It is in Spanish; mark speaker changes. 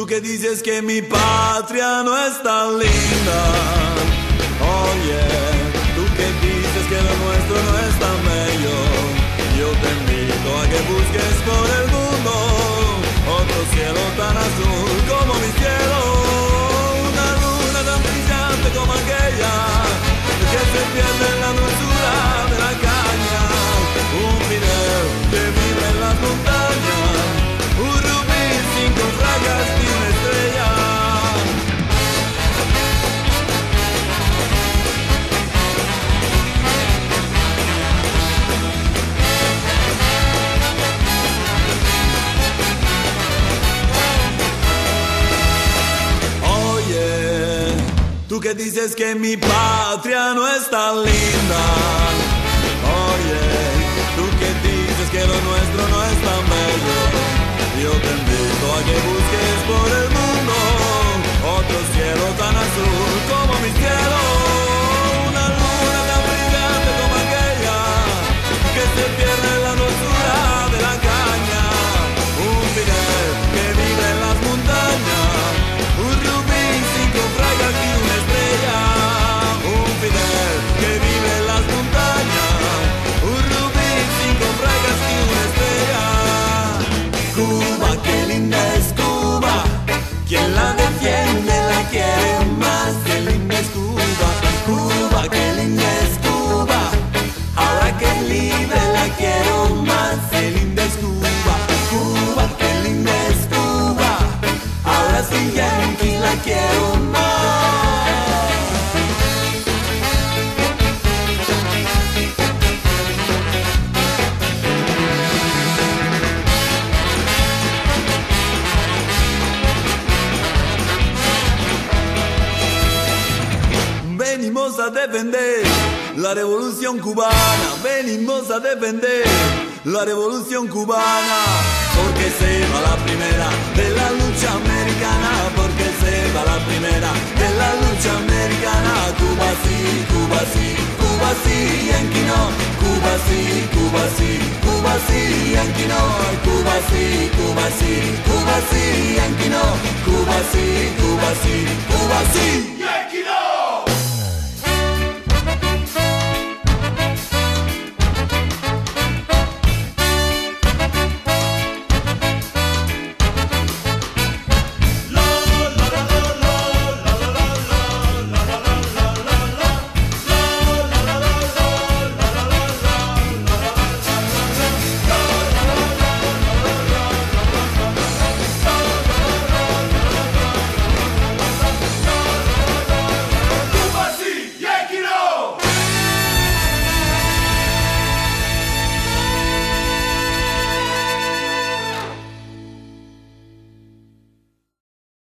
Speaker 1: Tú que dices que mi patria no es tan linda. Oye, tú que dices que lo nuestro no es tan bello. Yo te invito a que busques por el mundo otro cielo tan azul como mi cielo. Una luna tan brillante como aquella que se pierde en la dulzura de la caña. Un Fidel que vive en las montañas. Un rubí cinco rayas y una estrella. Oye, tú que dices que mi patria no es tan linda. Oye, tú que dices que lo nuestro no es tan bello. Yo te invito a que busques por el mundo otro cielo tan azul como mi cielo. Una luna tan brillante como aquella que se pierde en la dulzura de la caña. Un Fidel que vive en las montañas. Un rubí, cinco rayas y una estrella. Un Fidel que vive en las montañas. Un rubí, cinco rayas y una estrella. Cuba, qué linda es Cuba, quien la defiende la quiere más. Qué linda es Cuba, Cuba, qué linda es Cuba, ahora que es libre la quiero más. Qué linda es Cuba, Cuba, qué linda es Cuba, ahora sin Yankee la quiero más. Venimos a defender la revolución cubana, venimos a defender la revolución cubana, porque se va la primera de la lucha americana, porque se va la primera de la lucha americana. Cuba sí, Cuba sí, Cuba sí, Yankee no. Cuba sí, Cuba sí, Cuba sí, Yankee no. Cuba sí, Cuba sí,